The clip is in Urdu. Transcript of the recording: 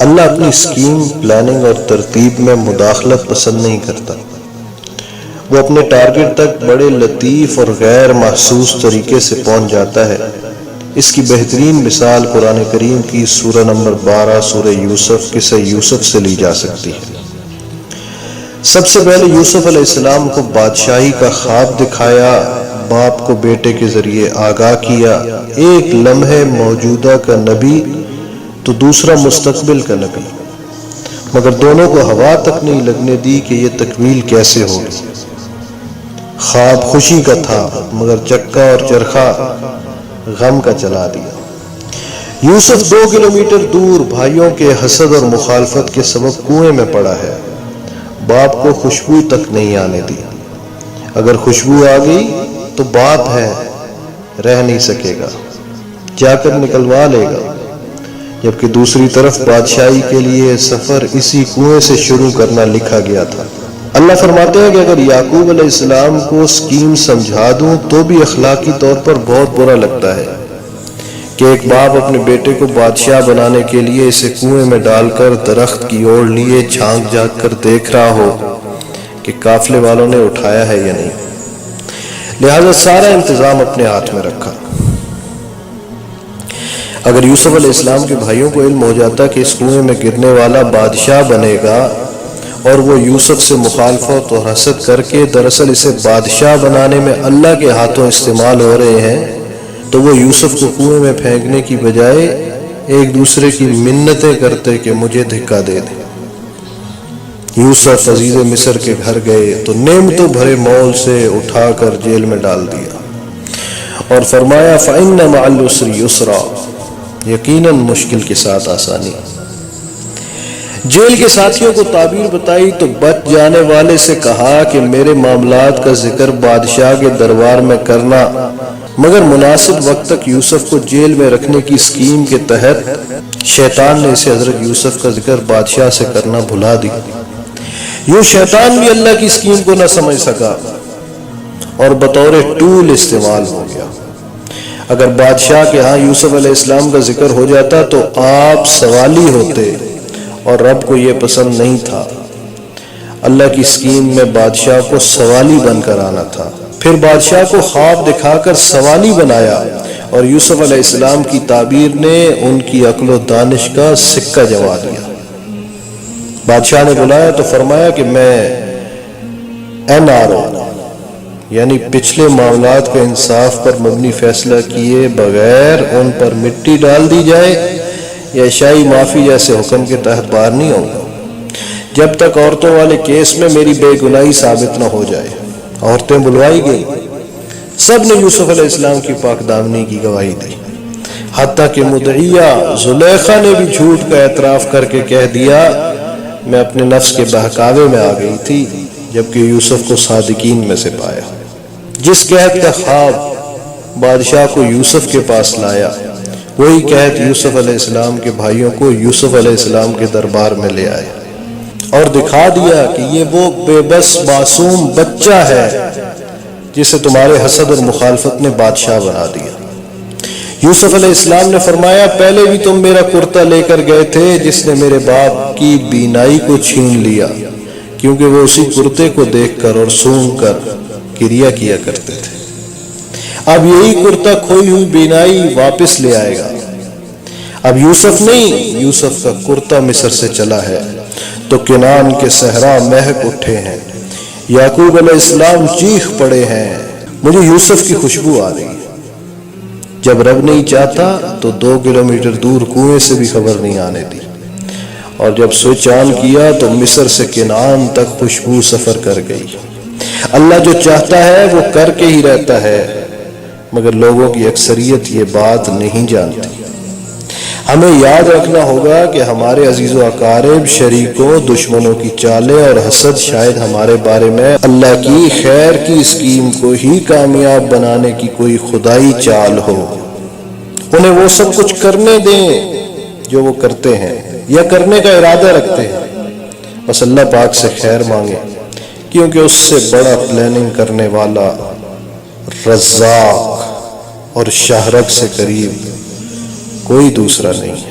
اللہ اپنی اسکیم، پلاننگ اور ترتیب میں مداخلت پسند نہیں کرتا۔ وہ اپنے ٹارگٹ تک بڑے لطیف اور غیر محسوس طریقے سے پہنچ جاتا ہے۔ اس کی بہترین مثال قرآن کریم کی سورہ نمبر 12 سورہ یوسف قصہ یوسف سے لی جا سکتی ہے۔ سب سے پہلے یوسف علیہ السلام کو بادشاہی کا خواب دکھایا، باپ کو بیٹے کے ذریعے آگاہ کیا۔ ایک لمحے موجودہ کا نبی تو دوسرا مستقبل کا نبی، مگر دونوں کو ہوا تک نہیں لگنے دی کہ یہ تکمیل کیسے ہوگی۔ خواب خوشی کا تھا مگر چکا اور چرخا غم کا چلا دیا۔ یوسف 2 کلومیٹر دور بھائیوں کے حسد اور مخالفت کے سبب کنویں میں پڑا ہے، باپ کو خوشبو تک نہیں آنے دی۔ اگر خوشبو آ گئی تو باپ ہے، رہ نہیں سکے گا، جا کر نکلوا لے گا۔ جبکہ دوسری طرف بادشاہی کے لیے سفر اسی کنویں سے شروع کرنا لکھا گیا تھا۔ اللہ فرماتے ہیں کہ اگر یعقوب علیہ السلام کو اسکیم سمجھا دوں تو بھی اخلاقی طور پر بہت برا لگتا ہے کہ ایک باپ اپنے بیٹے کو بادشاہ بنانے کے لیے اسے کنویں میں ڈال کر درخت کی اوڑ لیے جھانک جھانک کر دیکھ رہا ہو کہ قافلے والوں نے اٹھایا ہے یا نہیں۔ لہذا سارا انتظام اپنے ہاتھ میں رکھا۔ اگر یوسف علیہ السلام کے بھائیوں کو علم ہو جاتا کہ اس کنویں میں گرنے والا بادشاہ بنے گا اور وہ یوسف سے مخالفت اور حسد کر کے دراصل اسے بادشاہ بنانے میں اللہ کے ہاتھوں استعمال ہو رہے ہیں، تو وہ یوسف کو کنویں میں پھینکنے کی بجائے ایک دوسرے کی منتیں کرتے کہ مجھے دھکا دے دے۔ یوسف عزیز مصر کے گھر گئے تو نعمتوں بھرے مول سے اٹھا کر جیل میں ڈال دیا اور فرمایا فَإِنَّ مَعَ الْعُسْرِ يُسْرًا، یقیناً مشکل کے ساتھ آسانی۔ جیل کے ساتھیوں کو تعبیر بتائی تو بچ جانے والے سے کہا کہ میرے معاملات کا ذکر بادشاہ کے دربار میں کرنا، مگر مناسب وقت تک یوسف کو جیل میں رکھنے کی اسکیم کے تحت شیطان نے اسے حضرت یوسف کا ذکر بادشاہ سے کرنا بھلا دیا۔ یوں شیطان بھی اللہ کی اسکیم کو نہ سمجھ سکا اور بطور ٹول استعمال ہو گیا۔ اگر بادشاہ کے ہاں یوسف علیہ السلام کا ذکر ہو جاتا تو آپ سوالی ہوتے، اور رب کو یہ پسند نہیں تھا۔ اللہ کی اسکیم میں بادشاہ کو سوالی بن کر آنا تھا، پھر بادشاہ کو خواب دکھا کر سوالی بنایا، اور یوسف علیہ السلام کی تعبیر نے ان کی عقل و دانش کا سکہ جما دیا۔ بادشاہ نے بلایا تو فرمایا کہ میں NRO یعنی پچھلے معاملات کا انصاف پر مبنی فیصلہ کیے بغیر ان پر مٹی ڈال دی جائے یا عشائی معافی جیسے حکم کے تحت باہر نہیں ہوں گا جب تک عورتوں والے کیس میں میری بے گناہی ثابت نہ ہو جائے۔ عورتیں بلوائی گئی، سب نے یوسف علیہ السلام کی پاک دامنی کی گواہی دی، حتیٰ کہ مدعیہ زلیخا نے بھی جھوٹ کا اعتراف کر کے کہہ دیا میں اپنے نفس کے بہکاوے میں آ گئی تھی، جبکہ یوسف کو صادقین میں سے پایا۔ جس قحط کا خواب بادشاہ کو یوسف کے پاس لایا، وہی قحط یوسف علیہ السلام کے بھائیوں کو یوسف علیہ السلام کے دربار میں لے آئے اور دکھا دیا کہ یہ وہ بے بس معصوم بچہ ہے جسے تمہارے حسد اور مخالفت نے بادشاہ بنا دیا۔ یوسف علیہ السلام نے فرمایا پہلے بھی تم میرا کرتا لے کر گئے تھے جس نے میرے باپ کی بینائی کو چھین لیا، کیونکہ وہ اسی کرتے کو دیکھ کر اور سونگ کر کریا کیا کرتے تھے۔ اب یہی کرتا کھوئی ہوئی بینائی واپس لے آئے گا۔ اب یوسف نہیں، یوسف کا کرتا مصر سے چلا ہے تو کنعان کے صحرا مہک اٹھے ہیں، یعقوب علیہ السلام چیخ پڑے ہیں، مجھے یوسف کی خوشبو آ رہی ہے۔ جب رب نہیں چاہتا تو 2 کلومیٹر دور کنویں سے بھی خبر نہیں آنے دی، اور جب سوئچ آن کیا تو مصر سے کنعان تک خوشبو سفر کر گئی۔ اللہ جو چاہتا ہے وہ کر کے ہی رہتا ہے، مگر لوگوں کی اکثریت یہ بات نہیں جانتی۔ ہمیں یاد رکھنا ہوگا کہ ہمارے عزیز و اقارب، شریکوں، دشمنوں کی چالیں اور حسد شاید ہمارے بارے میں اللہ کی خیر کی اسکیم کو ہی کامیاب بنانے کی کوئی خدائی چال ہو۔ انہیں وہ سب کچھ کرنے دیں جو وہ کرتے ہیں یا کرنے کا ارادہ رکھتے ہیں، بس اللہ پاک سے خیر مانگے، کیونکہ اس سے بڑا پلاننگ کرنے والا، رزاق اور شہرک سے قریب کوئی دوسرا نہیں ہے۔